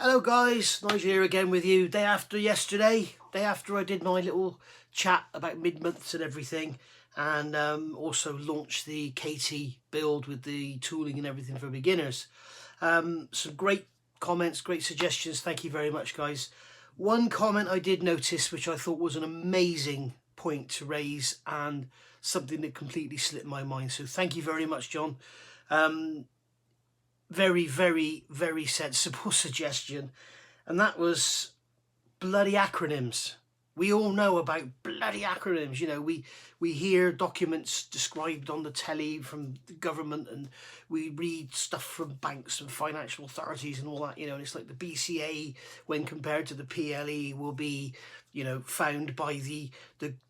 Hello guys, Nigel here again with you. Day after yesterday, day after I did my little chat about mid-months and everything, and also launched the KT build with the tooling and everything for beginners. Some great comments, great suggestions, thank you very much guys. One comment I did notice which I thought was an amazing point to raise and something that completely slipped my mind, so thank you very much John. Very sensible suggestion, and that was bloody acronyms. We all know about bloody acronyms. You know, we hear documents described on the telly from the government, and we read stuff from banks and financial authorities and all that, you know, and it's like the BCA when compared to the PLE will be, you know, found by the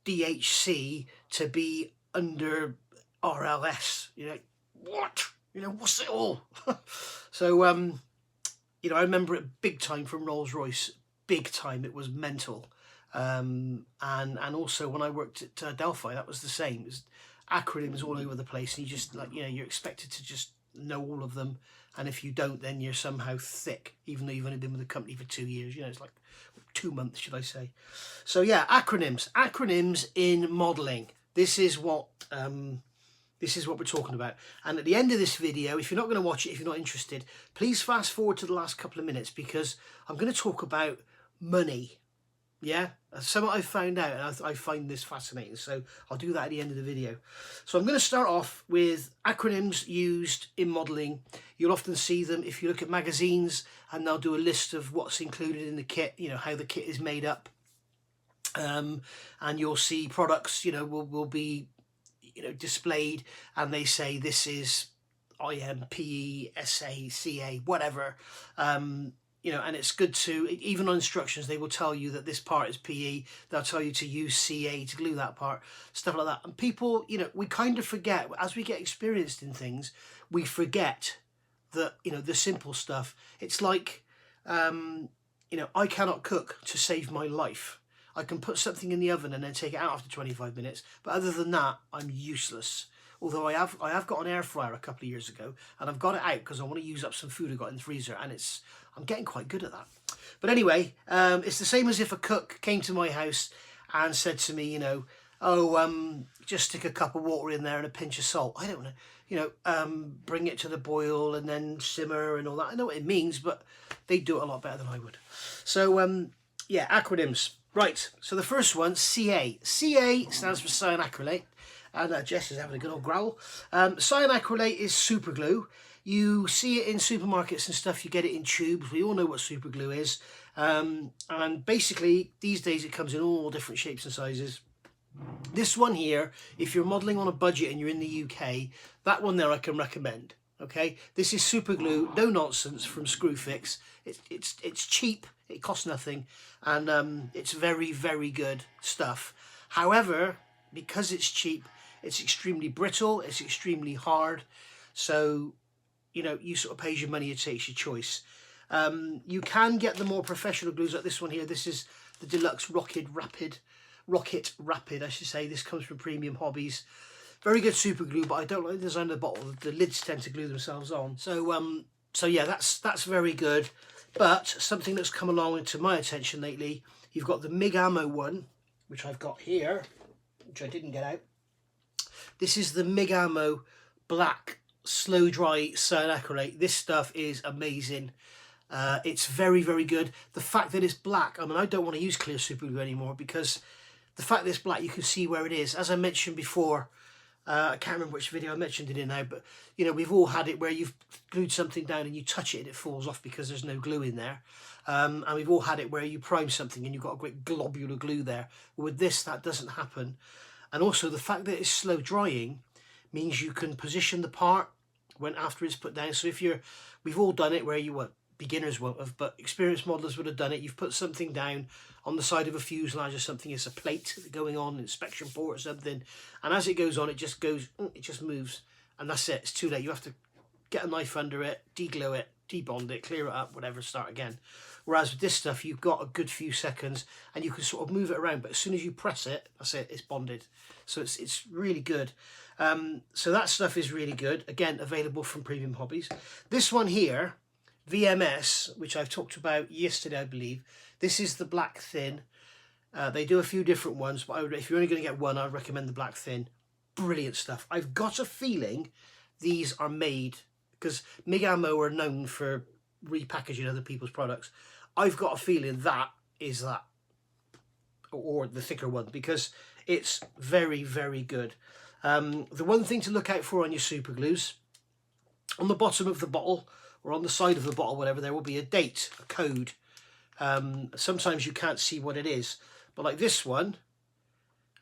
DHC to be under RLS. You know, what? You know, what's it all? So, you know, I remember it big time from Rolls-Royce, big time, it was mental. And also when I worked at Delphi, that was the same. It was acronyms all over the place, and you just, like, you know, you're expected to just know all of them, and if you don't, then you're somehow thick, even though you've only been with the company for 2 years. You know, it's like 2 months, should I say. So yeah, acronyms in modeling. This is what we're talking about. And at the end of this video, if you're not going to watch it, if you're not interested, please fast forward to the last couple of minutes, because I'm going to talk about money. Yeah, something I found out, and I find this fascinating, so I'll do that at the end of the video. So I'm going to start off with acronyms used in modelling. You'll often see them if you look at magazines, and they'll do a list of what's included in the kit, you know, how the kit is made up. And you'll see products, you know, will be, you know, displayed, and they say this is IMPE, SA, CA, whatever. You know, and it's good to, even on instructions, they will tell you that this part is PE. They'll tell you to use CA to glue that part, stuff like that. And people, you know, we kind of forget, as we get experienced in things, we forget that, you know, the simple stuff. It's like, you know, I cannot cook to save my life. I can put something in the oven and then take it out after 25 minutes. But other than that, I'm useless. Although I have got an air fryer a couple of years ago, and I've got it out because I want to use up some food I got in the freezer, and I'm getting quite good at that. But anyway, it's the same as if a cook came to my house and said to me, you know, oh, just stick a cup of water in there and a pinch of salt. I don't know, you know, bring it to the boil and then simmer and all that. I know what it means, but they do it a lot better than I would. So, yeah, acronyms. Right, so the first one, CA. CA stands for Cyan Acrylic. And Jess is having a good old growl. Cyan Acrylic is super glue. You see it in supermarkets and stuff. You get it in tubes. We all know what super glue is. And basically, these days it comes in all different shapes and sizes. This one here, if you're modelling on a budget and you're in the UK, that one there I can recommend. Okay, this is super glue, no nonsense, from Screwfix. It's cheap. It costs nothing, and it's very good stuff. However, because it's cheap, it's extremely brittle, it's extremely hard, so, you know, you sort of pays your money, it takes your choice. You can get the more professional glues like this one here. This is the Deluxe Rocket Rapid, I should say. This comes from Premium Hobbies. Very good super glue, but I don't like the design of the bottle. The lids tend to glue themselves on. So yeah, that's very good. But something that's come along to my attention lately, you've got the MIG Ammo one, which I've got here, which I didn't get out. This is the MIG Ammo Black Slow Dry Cyan Acrylic. This stuff is amazing. It's very good. The fact that it's black, I mean, I don't want to use clear super glue anymore, because the fact that it's black, you can see where it is. As I mentioned before, I can't remember which video I mentioned it in now, but, you know, we've all had it where you've glued something down and you touch it and it falls off because there's no glue in there. And we've all had it where you prime something and you've got a great globule of glue there. With this, that doesn't happen. And also the fact that it's slow drying means you can position the part when after it's put down. So we've all done it where beginners won't have, but experienced modelers would have done it. You've put something down on the side of a fuselage or something. It's a plate going on, inspection port or something, and as it goes on, it just moves, and that's it. It's too late. You have to get a knife under it, deglue it, debond it, clear it up, whatever, start again. Whereas with this stuff, you've got a good few seconds and you can sort of move it around, but as soon as you press it, that's it, it's bonded. So it's really good. So that stuff is really good. Again, available from Premium Hobbies. This one here, VMS, which I've talked about yesterday, I believe. This is the black thin. They do a few different ones, but if you're only going to get one, I'd recommend the black thin. Brilliant stuff. I've got a feeling these are made, because Mig Ammo are known for repackaging other people's products. I've got a feeling that is that, or the thicker one, because it's very, very good. The one thing to look out for on your super glues, on the bottom of the bottle or on the side of the bottle, whatever, there will be a date, a code. Sometimes you can't see what it is, but like this one,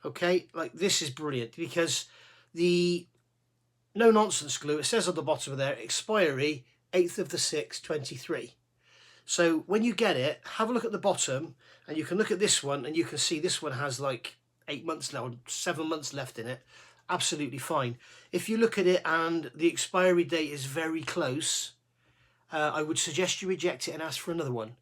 okay, like this is brilliant, because the no nonsense glue, it says on the bottom of there, expiry 8th of the 6th, 23. So when you get it, have a look at the bottom, and you can look at this one, and you can see this one has like 8 months now, 7 months left in it. Absolutely fine. If you look at it and the expiry date is very close, I would suggest you reject it and ask for another one.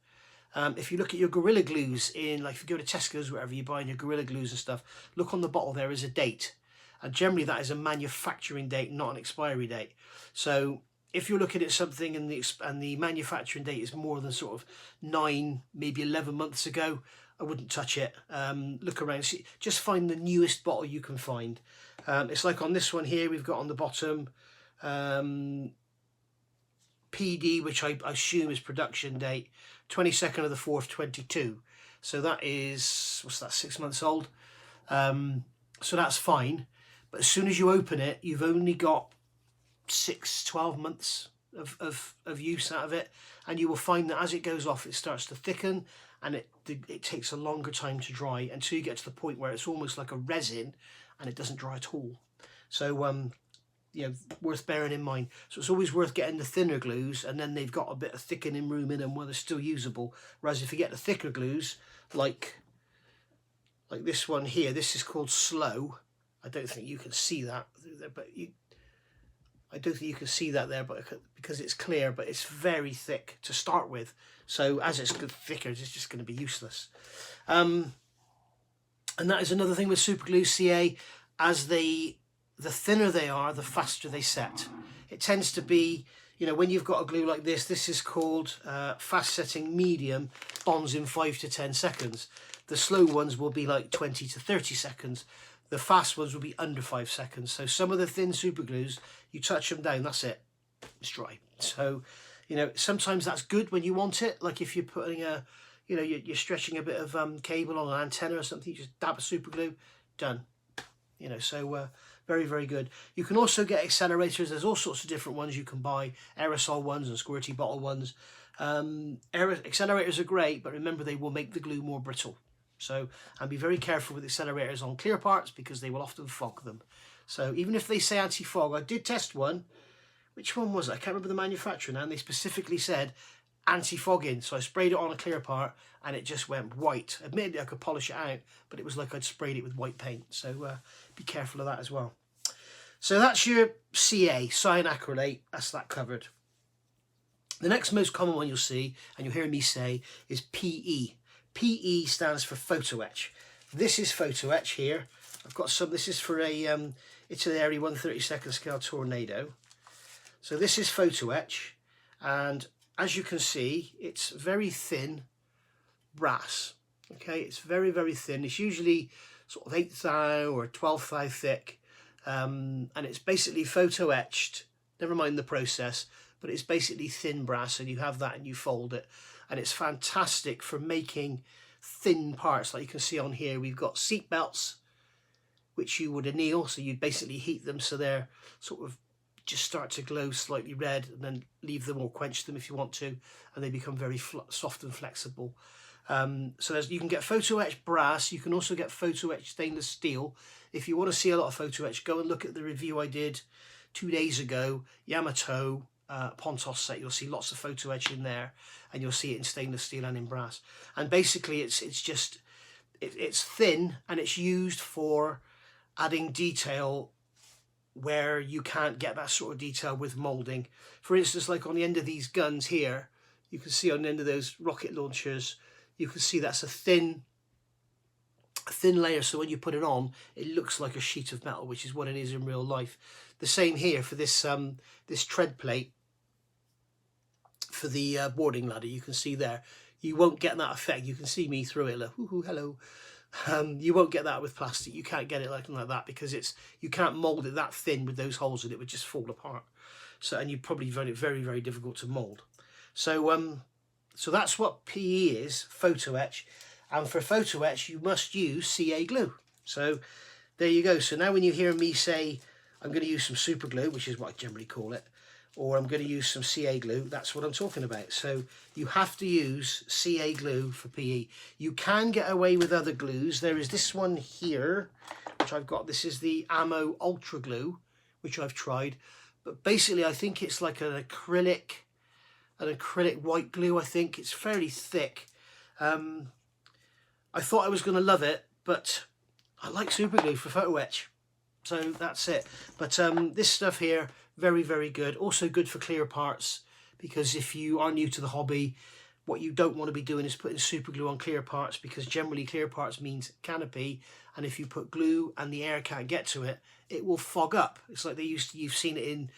If you look at your Gorilla Glues in, like if you go to Tesco's, wherever you're buying your Gorilla Glues and stuff, look on the bottle, there is a date. And generally that is a manufacturing date, not an expiry date. So if you're looking at something and the manufacturing date is more than sort of 9, maybe 11 months ago, I wouldn't touch it. Look around, see, just find the newest bottle you can find. It's like on this one here, we've got on the bottom PD, which I assume is production date, 22nd of the 4th, 22. So that is, what's that, 6 months old. So that's fine. But as soon as you open it, you've only got 12 months of use out of it. And you will find that as it goes off, it starts to thicken, and it takes a longer time to dry until you get to the point where it's almost like a resin and it doesn't dry at all. So, you know, worth bearing in mind. So it's always worth getting the thinner glues, and then they've got a bit of thickening room in them where they're still usable. Whereas if you get the thicker glues, like this one here, this is called Slow. I don't think you can see that, but I don't think you can see that there, but because it's clear, but it's very thick to start with. So as it's thicker, it's just going to be useless. And that is another thing with super glue, CA. As the thinner they are, the faster they set. It tends to be, you know, when you've got a glue like this is called fast setting medium, bonds in 5 to 10 seconds. The slow ones will be like 20 to 30 seconds. The fast ones will be under 5 seconds. So some of the thin super glues, you touch them down, that's it, it's dry. So, you know, sometimes that's good when you want it. Like if you're putting you know, you're stretching a bit of cable on an antenna or something, you just dab a super glue, done. You know, so very, very good. You can also get accelerators. There's all sorts of different ones you can buy, aerosol ones and squirty bottle ones. Accelerators are great, but remember they will make the glue more brittle. So, and be very careful with accelerators on clear parts, because they will often fog them. So even if they say anti-fog, I did test one. Which one was it? I can't remember the manufacturer now, and they specifically said anti-fogging. So I sprayed it on a clear part and it just went white. Admittedly, I could polish it out, but it was like I'd sprayed it with white paint. So be careful of that as well. So that's your CA, Cyan Acrylic. That's that covered. The next most common one you'll see, and you'll hear me say, is PE. PE stands for photo etch. This is photo etch here. I've got some. This is for a it's an Aries 1/32 scale Tornado. So this is photo etch, and as you can see, it's very thin brass. Okay, it's very, very thin. It's usually sort of 1/8 thou or 1/12 thou thick, and it's basically photo etched. Never mind the process, but it's basically thin brass, and you have that and you fold it, and it's fantastic for making thin parts. Like you can see on here, we've got seat belts, which you would anneal, so you'd basically heat them so they're sort of just start to glow slightly red, and then leave them or quench them if you want to, and they become very soft and flexible. So you can get photo etched brass. You can also get photo etched stainless steel. If you want to see a lot of photo etch, go and look at the review I did 2 days ago, Yamato Pontos set. You'll see lots of photo etch in there, and you'll see it in stainless steel and in brass. And basically it's thin, and it's used for adding detail where you can't get that sort of detail with moulding. For instance, like on the end of these guns here, you can see on the end of those rocket launchers, you can see that's a thin layer, so when you put it on, it looks like a sheet of metal, which is what it is in real life. The same here for this this tread plate for the boarding ladder. You can see there, you won't get that effect. You can see me through it. Look, hello. You won't get that with plastic. You can't get it like that because you can't mold it that thin with those holes in it. It would just fall apart. So, and you probably find it very, very difficult to mold. So so that's what PE is, photo etch. And for photo etch, you must use CA glue. So there you go. So now when you hear me say, I'm going to use some super glue, which is what I generally call it, or I'm going to use some CA glue, that's what I'm talking about. So you have to use CA glue for PE. You can get away with other glues. There is this one here, which I've got. This is the Ammo Ultra Glue, which I've tried. But basically, I think it's like an acrylic white glue, I think. It's fairly thick. I thought I was going to love it, but I like super glue for photo etch. So that's it. But this stuff here, very, very good. Also good for clear parts, because if you are new to the hobby, what you don't want to be doing is putting super glue on clear parts, because generally clear parts means canopy, and if you put glue and the air can't get to it, it will fog up. It's like you've seen it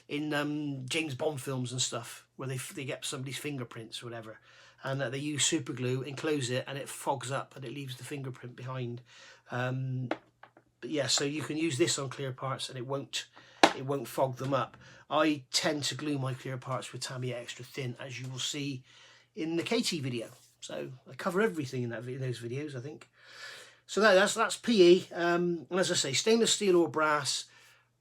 in James Bond films and stuff, where they get somebody's fingerprints or whatever, and they use super glue, enclose it, and it fogs up and it leaves the fingerprint behind. But yeah, so you can use this on clear parts and it won't fog them up. I tend to glue my clear parts with Tamiya Extra Thin, as you will see in the KT video. So I cover everything in those videos, I think. So that's PE. And as I say, stainless steel or brass,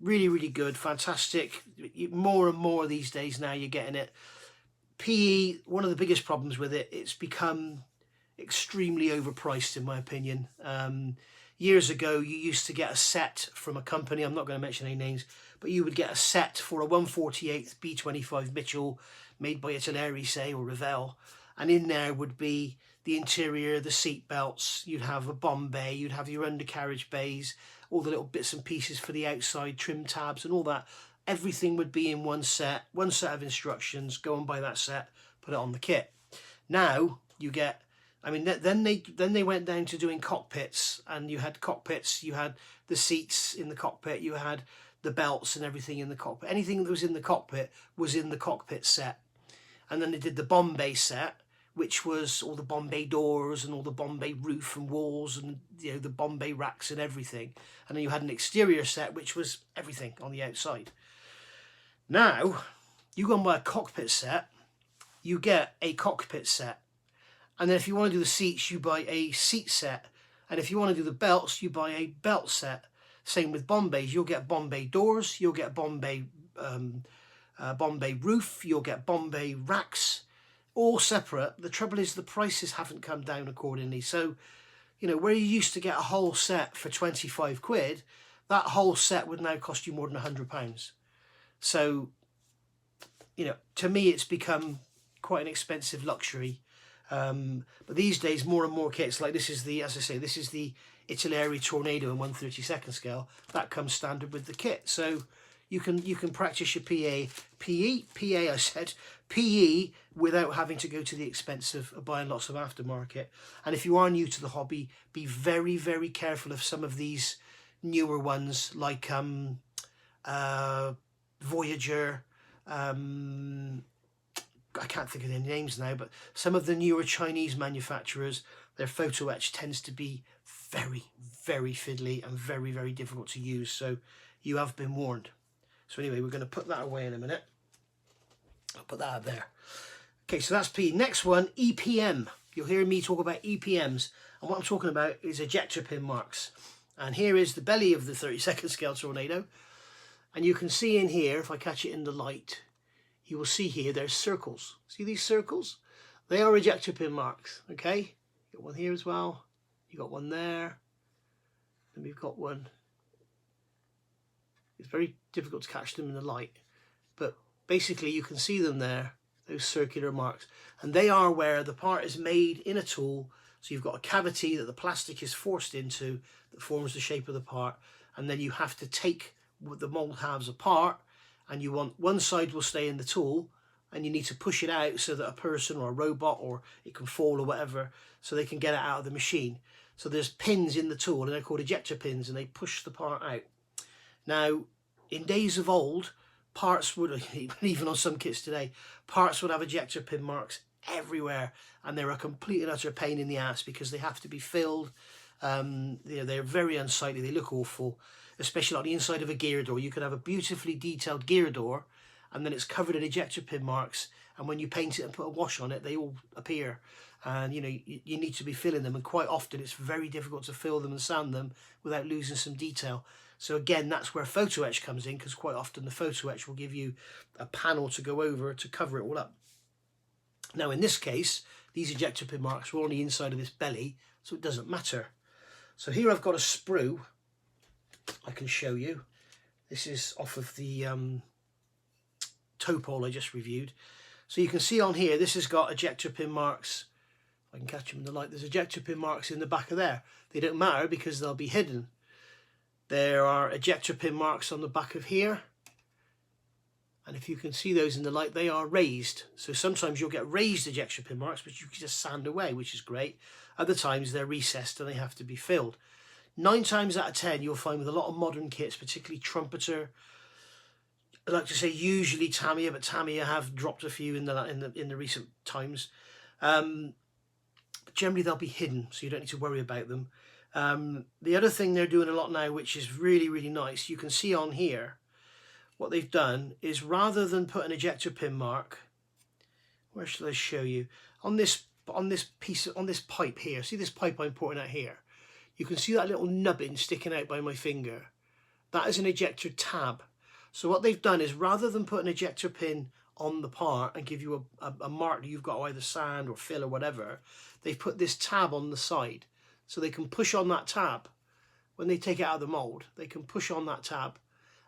really, really good, fantastic. More and more these days now you're getting it. PE, one of the biggest problems with it, it's become extremely overpriced in my opinion. Years ago, you used to get a set from a company, I'm not going to mention any names, but you would get a set for a 1/48 B25 Mitchell made by Aries, say, or Revell, and in there would be the interior, the seat belts, you'd have a bomb bay, you'd have your undercarriage bays, all the little bits and pieces for the outside, trim tabs and all that. Everything would be in one set of instructions, go and buy that set, put it on the kit. Now you get, I mean, then they went down to doing cockpits, and you had cockpits, you had the seats in the cockpit, you had the belts and everything in the cockpit. Anything that was in the cockpit was in the cockpit set. And then they did the Bombay set, which was all the Bombay doors and all the Bombay roof and walls and, you know, the Bombay racks and everything. And then you had an exterior set, which was everything on the outside. Now, you go and buy a cockpit set, you get a cockpit set. And then if you want to do the seats, you buy a seat set. And if you want to do the belts, you buy a belt set. Same with Bombays. You'll get Bombay doors, you'll get Bombay roof, you'll get Bombay racks, all separate. The trouble is the prices haven't come down accordingly. So, you know, where you used to get a whole set for 25 quid, that whole set would now cost you more than £100. So, you know, to me, it's become quite an expensive luxury. But these days, more and more kits, like this is the, as I say, this is the Italy Tornado in 1/32 scale. That comes standard with the kit. So you can practice your PE, I said, PE without having to go to the expense of buying lots of aftermarket. And if you are new to the hobby, be very, very careful of some of these newer ones like Voyager, I can't think of their names now, but some of the newer Chinese manufacturers, their photo etch tends to be very, very fiddly and very, very difficult to use. So you have been warned. So anyway, we're going to put that away in a minute. I'll put that up there. Okay, so that's P. Next one, EPM. You'll hear me talk about EPMs. And what I'm talking about is ejector pin marks. And here is the belly of the 32nd scale Tornado. And you can see in here, if I catch it in the light, you will see here there's circles. See these circles? They are ejector pin marks, okay? Got one here as well. You got one there. And we've got one. It's very difficult to catch them in the light. But basically you can see them there, those circular marks. And they are where the part is made in a tool. So you've got a cavity that the plastic is forced into that forms the shape of the part. And then you have to take the mold halves apart, and you want one side will stay in the tool, and you need to push it out so that a person or a robot, or it can fall or whatever, so they can get it out of the machine. So there's pins in the tool, and they're called ejector pins, and they push the part out. Now, in days of old, parts would, even on some kits today, parts would have ejector pin marks everywhere, and they're a complete and utter pain in the ass because they have to be filled. They're very unsightly, they look awful, especially on the inside of a gear door. You could have a beautifully detailed gear door and then it's covered in ejector pin marks, and when you paint it and put a wash on it, they all appear. And you need to be filling them, and quite often it's very difficult to fill them and sand them without losing some detail. So again, that's where photo etch comes in, because quite often the photo etch will give you a panel to go over to cover it all up. Now in this case, these ejector pin marks were on the inside of this belly, so it doesn't matter. So here I've got a sprue I can show you. This is off of the toe pole I just reviewed. So you can see on here, this has got ejector pin marks. If I can catch them in the light, there's ejector pin marks in the back of there. They don't matter because they'll be hidden. There are ejector pin marks on the back of here. And if you can see those in the light, they are raised. So sometimes you'll get raised ejector pin marks, but you can just sand away, which is great. Other times they're recessed and they have to be filled. 9 times out of 10, you'll find with a lot of modern kits, particularly trumpeter, I like to say usually Tamiya, but Tamiya have dropped a few in the recent times. But generally they'll be hidden, so you don't need to worry about them. The other thing they're doing a lot now, which is really, really nice, you can see on here, what they've done is rather than put an ejector pin mark, where should I show you? On this pipe here, see this pipe I'm pointing at here? You can see that little nubbin sticking out by my finger. That is an ejector tab. So what they've done is rather than put an ejector pin on the part and give you a mark that you've got to either sand or fill or whatever, they've put this tab on the side. So they can push on that tab. When they take it out of the mould, they can push on that tab,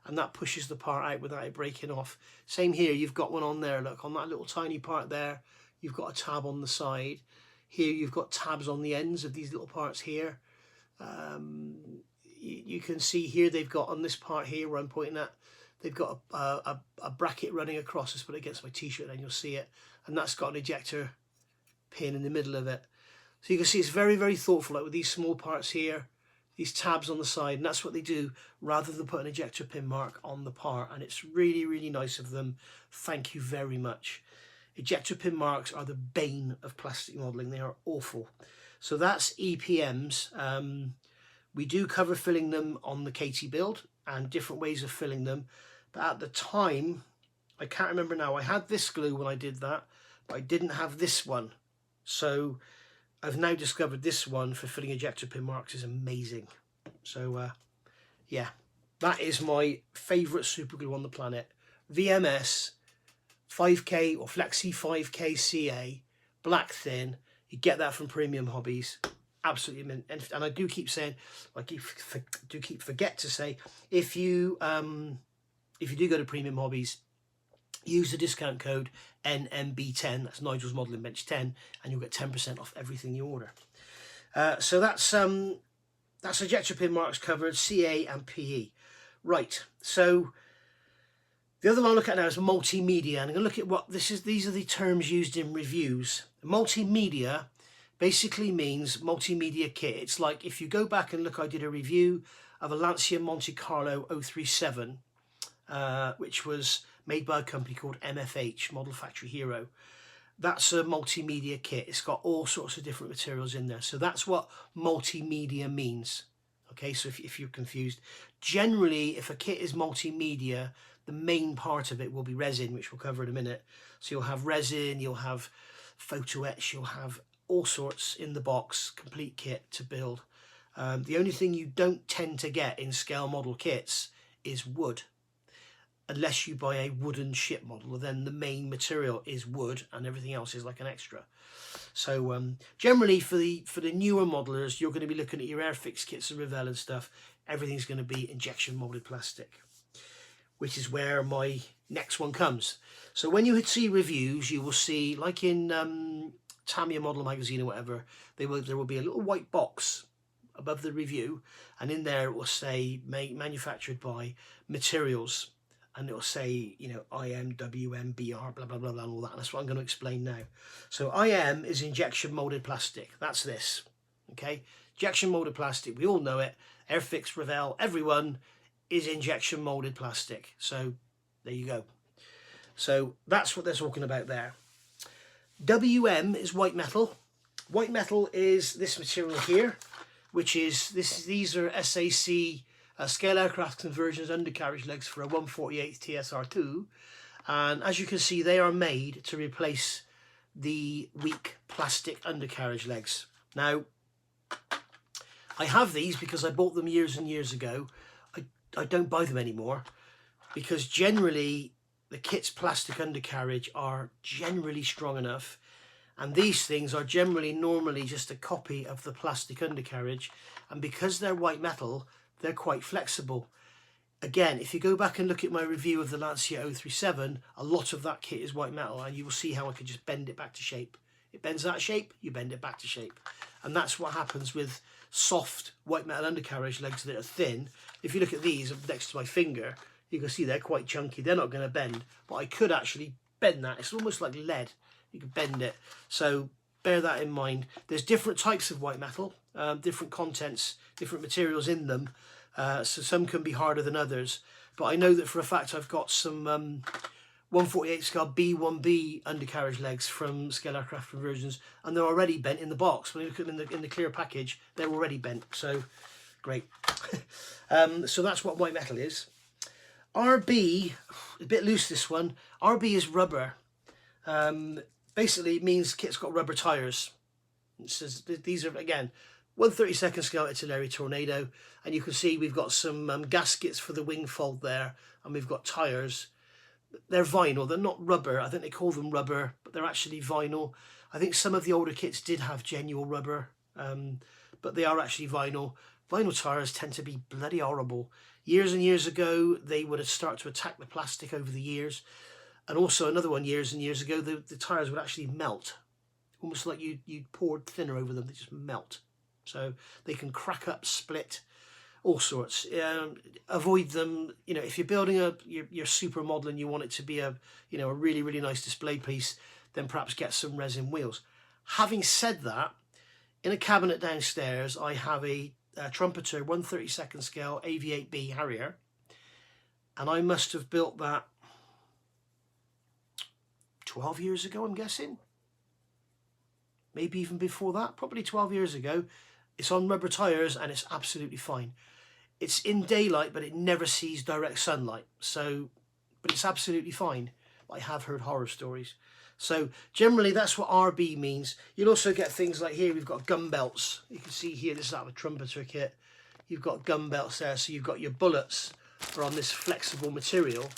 and that pushes the part out without it breaking off. Same here, you've got one on there, look, on that little tiny part there, you've got a tab on the side. Here you've got tabs on the ends of these little parts here. You can see here they've got on this part here where I'm pointing at, they've got a bracket running across. Let's put it against my t-shirt and you'll see it. And that's got an ejector pin in the middle of it. So you can see it's very, very thoughtful, like with these small parts here, these tabs on the side, and that's what they do rather than put an ejector pin mark on the part. And it's really, really nice of them. Thank you very much. Ejector pin marks are the bane of plastic modelling. They are awful. So that's EPMs. We do cover filling them on the KT build and different ways of filling them. But at the time, I can't remember now, I had this glue when I did that, but I didn't have this one. So I've now discovered this one for filling ejector pin marks is amazing. So yeah, that is my favourite super glue on the planet. VMS 5K or Flexi 5K CA, black thin. You get that from Premium Hobbies. Absolutely mint. And I do keep saying, I do keep forget to say, if you do go to Premium Hobbies, use the discount code NMB10, that's Nigel's Modelling Bench 10, and you'll get 10% off everything you order. So that's ejector pin marks covered, CA and PE. Right, so the other one I look at now is multimedia, and I'm going to look at what this is. These are the terms used in reviews. Multimedia basically means multimedia kit. It's like if you go back and look, I did a review of a Lancia Monte Carlo 037, which was made by a company called MFH, Model Factory Hero. That's a multimedia kit. It's got all sorts of different materials in there. So that's what multimedia means. Okay, so if you're confused, generally if a kit is multimedia, the main part of it will be resin, which we'll cover in a minute. So you'll have resin, you'll have photo etch, you'll have all sorts in the box, complete kit to build. The only thing you don't tend to get in scale model kits is wood. Unless you buy a wooden ship model, then the main material is wood and everything else is like an extra. So generally for the newer modelers, you're going to be looking at your Airfix kits and Revell and stuff. Everything's going to be injection molded plastic, which is where my next one comes. So when you see reviews, you will see, like in Tamiya Model Magazine or whatever, there will be a little white box above the review, and in there it will say manufactured by materials. And it'll say, you know, IM, WM, BR, blah, blah, blah, blah, and all that. And that's what I'm going to explain now. So IM is injection molded plastic. That's this, okay? Injection molded plastic, we all know it. Airfix, Revell, everyone is injection molded plastic. So There you go. So that's what they're talking about there. WM is white metal. White metal is this material here, which is these are SAC scale aircraft conversions undercarriage legs for a 1/48 TSR2, and as you can see, they are made to replace the weak plastic undercarriage legs. Now, I have these because I bought them years and years ago. I don't buy them anymore because generally the kit's plastic undercarriage are generally strong enough, and these things are normally just a copy of the plastic undercarriage, and because they're white metal, they're quite flexible. Again, if you go back and look at my review of the Lancia 037, a lot of that kit is white metal, and you will see how I could just bend it back to shape. It bends that shape, you bend it back to shape. And that's what happens with soft white metal undercarriage legs that are thin. If you look at these next to my finger, you can see they're quite chunky. They're not going to bend, but I could actually bend that. It's almost like lead. You can bend it. So bear that in mind. There's different types of white metal, different contents, different materials in them. So some can be harder than others. But I know that for a fact I've got some 1/48 scale B1B undercarriage legs from Scale Aircraft Conversions, and they're already bent in the box. When you look at them in the clear package, they're already bent. So great. So that's what white metal is. RB, a bit loose this one. RB is rubber. Basically it means kit's got rubber tyres. It says these are, again, 1/32 scale artillery tornado, and you can see we've got some gaskets for the wing fold there, and we've got tyres. They're vinyl, they're not rubber. I think they call them rubber, but they're actually vinyl. I think some of the older kits did have genuine rubber, but they are actually vinyl. Vinyl tyres tend to be bloody horrible. Years and years ago, they would have started to attack the plastic over the years. And also another one, years and years ago, the tyres would actually melt. Almost like you poured thinner over them, they just melt. So they can crack up, split, all sorts. Avoid them. You know, if you're building your super model and you want it to be a really, really nice display piece, then perhaps get some resin wheels. Having said that, in a cabinet downstairs, I have a Trumpeter 1/32 scale AV8B Harrier, and I must have built that 12 years ago, I'm guessing. Maybe even before that, probably 12 years ago. It's on rubber tyres and it's absolutely fine. It's in daylight, but it never sees direct sunlight. But it's absolutely fine. I have heard horror stories. So generally that's what RB means. You'll also get things like here, we've got gun belts. You can see here, this is out of a Trumpeter kit. You've got gun belts there, so you've got your bullets are on this flexible material.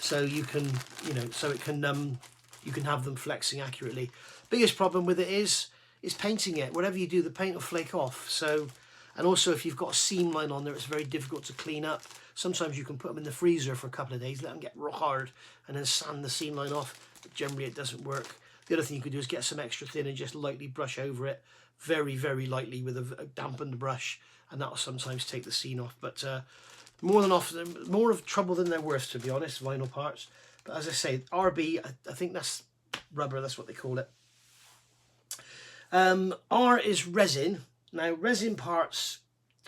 So you can, you can have them flexing accurately. Biggest problem with it is painting it. Whatever you do, the paint will flake off. So, and also if you've got a seam line on there, it's very difficult to clean up. Sometimes you can put them in the freezer for a couple of days, let them get rock hard, and then sand the seam line off. But generally it doesn't work. The other thing you could do is get some extra thin and just lightly brush over it, very, very lightly with a dampened brush, and that'll sometimes take the seam off. But more of trouble than they're worth, to be honest, vinyl parts. But as I say, RB, I think that's rubber, that's what they call it. R is resin. Now, resin parts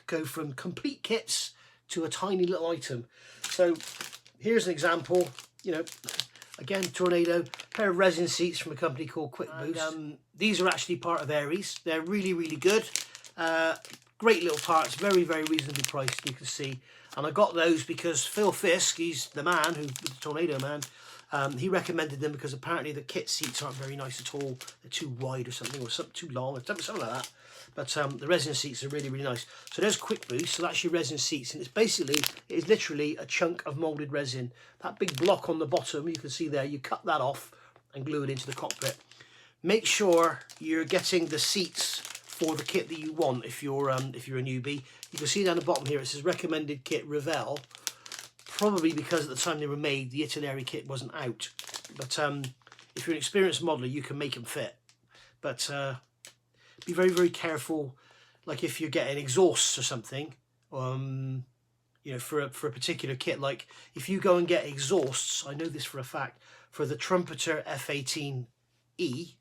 go from complete kits to a tiny little item. So here's an example, again, Tornado, pair of resin seats from a company called Quick Boost. These are actually part of Aries. They're really, really good. Great little parts, very, very reasonably priced, you can see. And I got those because Phil Fisk, he's the man, the Tornado man, he recommended them because apparently the kit seats aren't very nice at all. They're too wide or something, or too long, or something like that. But the resin seats are really, really nice. So there's Quick Boost, so that's your resin seats, and it is literally a chunk of moulded resin. That big block on the bottom, you can see there, you cut that off and glue it into the cockpit. Make sure you're getting the seats for the kit that you want if you're a newbie. You can see down the bottom here, it says recommended kit Revell. Probably because at the time they were made, the Italy kit wasn't out. But if you're an experienced modeler, you can make them fit. But be very, very careful. Like if you're getting exhausts or something, for a particular kit. Like if you go and get exhausts, I know this for a fact, for the Trumpeter F18E,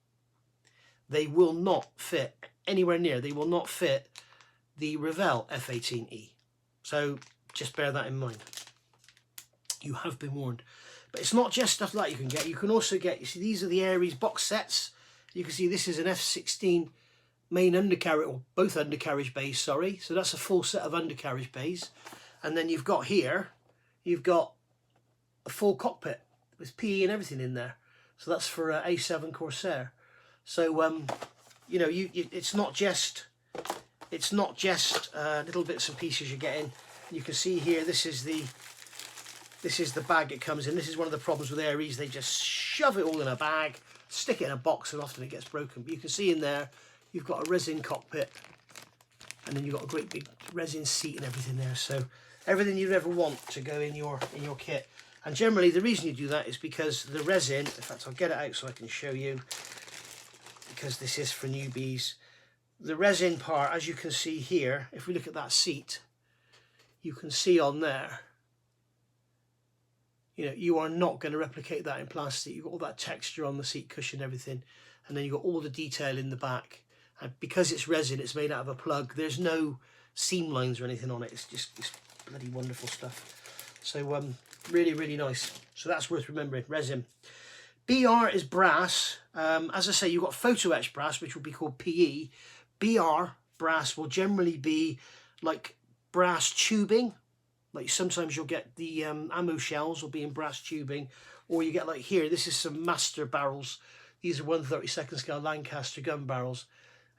they will not fit anywhere near. They will not fit the Revell F18E. So just bear that in mind. You have been warned. But it's not just stuff like you can get. You can also get, you see, these are the Aries box sets. You can see this is an F16 main undercarriage, or both undercarriage bays, sorry. So that's a full set of undercarriage bays. And then you've got here, you've got a full cockpit with PE and everything in there. So that's for A7 Corsair. So, you know, it's not just little bits and pieces you're getting. You can see here, this is the bag it comes in. This is one of the problems with Aries. They just shove it all in a bag, stick it in a box, and often it gets broken. But you can see in there, you've got a resin cockpit, and then you've got a great big resin seat and everything there. So everything you'd ever want to go in your kit. And generally, the reason you do that is because the resin, in fact, I'll get it out so I can show you, because this is for newbies. The resin part, as you can see here, if we look at that seat, you can see on there, you know, you are not going to replicate that in plastic. You've got all that texture on the seat cushion, everything, and then you've got all the detail in the back. And because it's resin, it's made out of a plug. There's no seam lines or anything on it. It's bloody wonderful stuff. So really, really nice. So that's worth remembering. Resin. BR is brass. As I say, you've got photo etch brass, which will be called PE. BR brass will generally be like brass tubing. Like sometimes you'll get the ammo shells will be in brass tubing, or you get like here, this is some master barrels. These are 1/32 scale Lancaster gun barrels,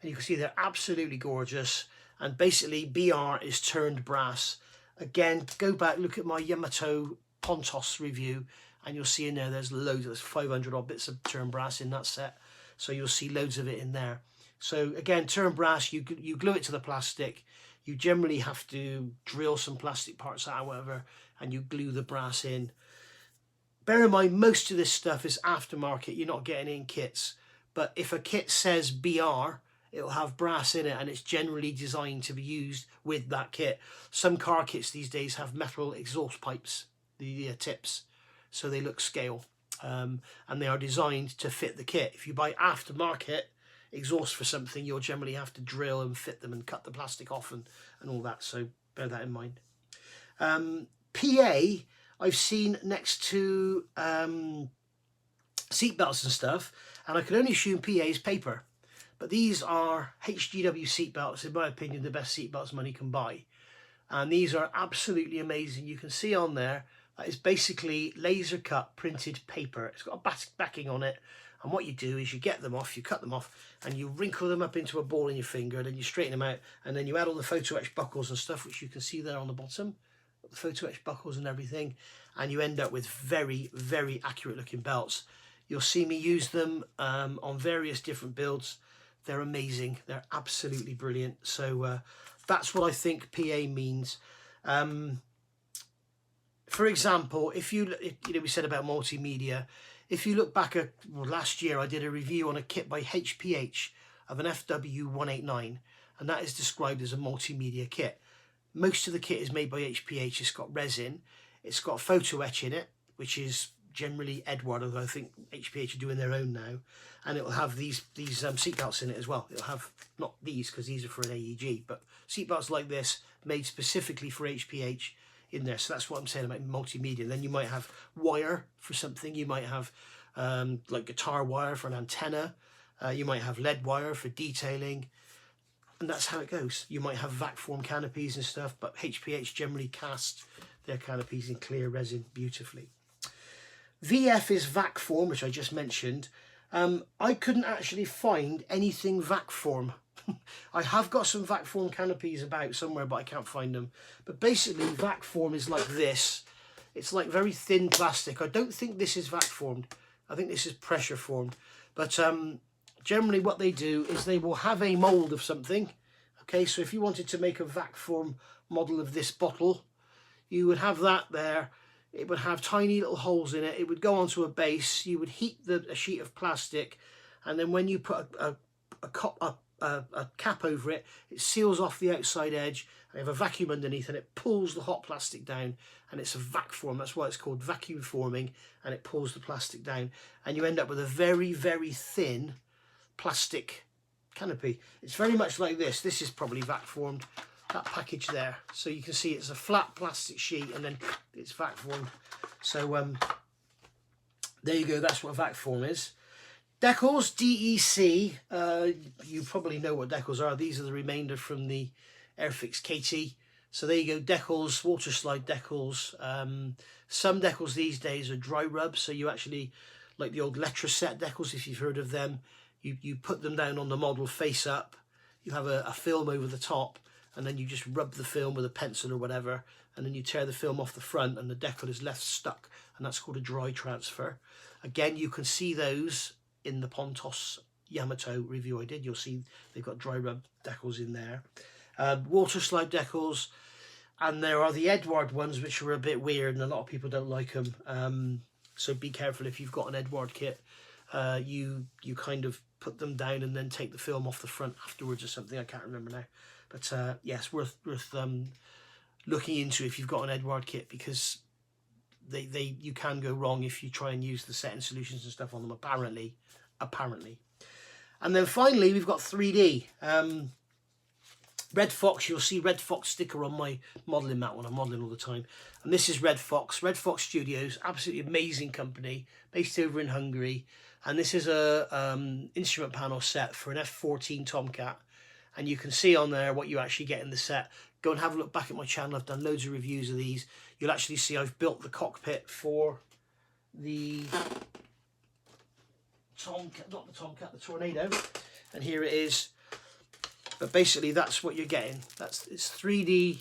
and you can see they're absolutely gorgeous. And basically BR is turned brass. Again, go back, look at my Yamato Pontos review, and you'll see in there's loads, there's 500 odd bits of turned brass in that set. So you'll see loads of it in there. So again, turned brass, you glue it to the plastic. You generally have to drill some plastic parts out or whatever, and you glue the brass in. Bear in mind, most of this stuff is aftermarket. You're not getting it in kits. But if a kit says BR, it'll have brass in it, and it's generally designed to be used with that kit. Some car kits these days have metal exhaust pipes, the tips, so they look scale. And they are designed to fit the kit. If you buy aftermarket exhaust for something, you'll generally have to drill and fit them and cut the plastic off and all that, so bear that in mind. PA I've seen next to seat belts and stuff, and I can only assume PA is paper, but these are HGW seat belts, in my opinion the best seat belts money can buy, and these are absolutely amazing. You can see on there that is basically laser cut printed paper. It's got a backing on it. And what you do is you get them off, you cut them off, and you wrinkle them up into a ball in your finger, and then you straighten them out, and then you add all the photo etch buckles and stuff, which you can see there on the bottom, the photo etch buckles and everything, and you end up with very, very accurate looking belts. You'll see me use them on various different builds. They're amazing. They're absolutely brilliant. So that's what I think PA means. For example, if you know, we said about multimedia. If you look back at last year, I did a review on a kit by HPH of an FW189, and that is described as a multimedia kit. Most of the kit is made by HPH. It's got resin, it's got photo etch in it, which is generally Edward, although I think HPH are doing their own now, and it'll have these seat belts in it as well. It'll have, not these because these are for an AEG, but seat belts like this made specifically for HPH in there. So that's what I'm saying about multimedia. And then you might have wire for something. You might have like guitar wire for an antenna. You might have lead wire for detailing, and that's how it goes. You might have Vacform canopies and stuff, but HPH generally cast their canopies in clear resin beautifully. VF is Vacform, which I just mentioned. I couldn't actually find anything Vacform. I have got some Vacform canopies about somewhere, but I can't find them. But basically, Vacform is like this. It's like very thin plastic. I don't think this is Vacformed. I think this is pressure formed. But generally what they do is they will have a mould of something. Okay, so if you wanted to make a Vacform model of this bottle, you would have that there. It would have tiny little holes in it. It would go onto a base. You would heat a sheet of plastic, and then when you put a cap over it, it seals off the outside edge, and you have a vacuum underneath, and it pulls the hot plastic down, and it's a Vacform. That's why it's called vacuum forming, and it pulls the plastic down, and you end up with a very, very thin plastic canopy. It's very much like this. This is probably Vacformed, that package there. So you can see it's a flat plastic sheet, and then it's Vacformed. So there you go, that's what Vacform is. Decals, DEC, you probably know what decals are. These are the remainder from the Airfix KT. So there you go, decals, water slide decals. Some decals these days are dry rub, so you actually, like the old Letraset decals, if you've heard of them, you put them down on the model face up, you have a film over the top, and then you just rub the film with a pencil or whatever, and then you tear the film off the front and the decal is left stuck, and that's called a dry transfer. Again, you can see those in the Pontos Yamato review I did. You'll see they've got dry rub decals in there. Water slide decals, and there are the Edward ones, which are a bit weird and a lot of people don't like them. So be careful if you've got an Edward kit. You kind of put them down and then take the film off the front afterwards or something. I can't remember now. But yes, worth looking into if you've got an Edward kit, because you can go wrong if you try and use the setting solutions and stuff on them, apparently. And then finally, we've got 3D. Red Fox, you'll see Red Fox sticker on my modelling mat when I'm modelling all the time. And this is Red Fox Studios, absolutely amazing company, based over in Hungary. And this is a instrument panel set for an F14 Tomcat. And you can see on there what you actually get in the set. Go and have a look back at my channel. I've done loads of reviews of these. You'll actually see I've built the cockpit for the Tomcat, not the Tomcat, the Tornado. And here it is. But basically that's what you're getting. It's 3D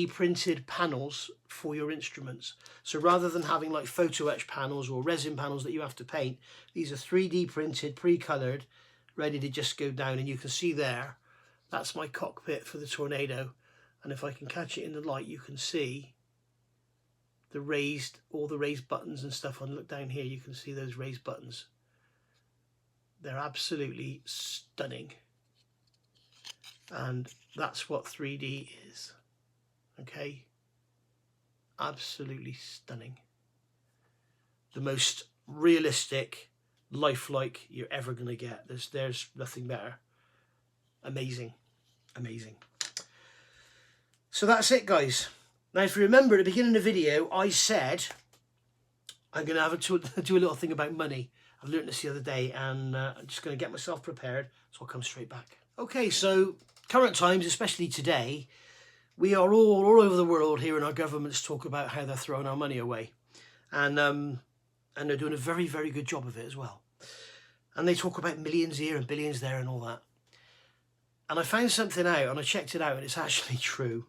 printed panels for your instruments. So rather than having like photo etch panels or resin panels that you have to paint, these are 3D printed, pre-colored, ready to just go down. And you can see there, that's my cockpit for the Tornado. And if I can catch it in the light, you can see all the raised buttons and stuff. And look down here, you can see those raised buttons. They're absolutely stunning. And that's what 3D is. Okay, absolutely stunning. The most realistic, lifelike you're ever going to get. There's nothing better. Amazing. So that's it, guys. Now, if you remember at the beginning of the video, I said I'm going to do a little thing about money. I learned this the other day, and I'm just going to get myself prepared, so I'll come straight back. Okay, so current times, especially today, we are all over the world hearing our governments talk about how they're throwing our money away. And they're doing a very, very good job of it as well. And they talk about millions here and billions there and all that. And I found something out, and I checked it out, and it's actually true.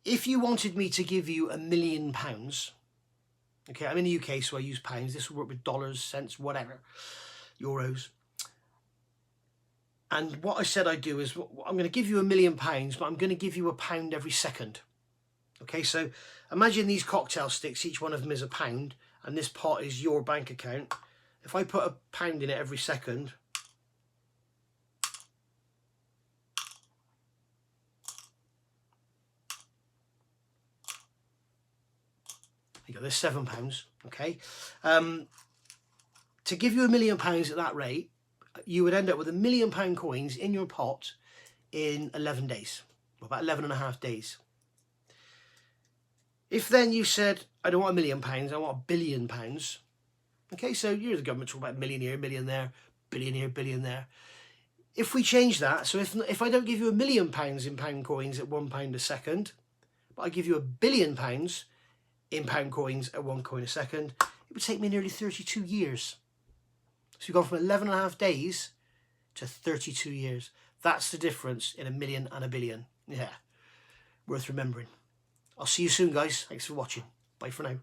If you wanted me to give you £1 million, okay, I'm in the UK, so I use pounds. This will work with dollars, cents, whatever, euros. And what I said I'd do is, I'm going to give you £1 million, but I'm going to give you £1 every second. Okay, so imagine these cocktail sticks, each one of them is £1, and this pot is your bank account. If I put £1 in it every second, you go, there's £7, okay? To give you £1 million at that rate, you would end up with £1 million coins in your pot in 11 days, or about 11 and a half days. If then you said, I don't want £1 million, I want £1 billion. Okay, so you're the government talking about million here, million there, billion here, billion there. If we change that, so if I don't give you £1 million in pound coins at £1 a second, but I give you £1 billion in pound coins at £1 a second, it would take me nearly 32 years. So you've gone from 11 and a half days to 32 years. That's the difference in $1 million and $1 billion. Yeah, worth remembering. I'll see you soon, guys. Thanks for watching. Bye for now.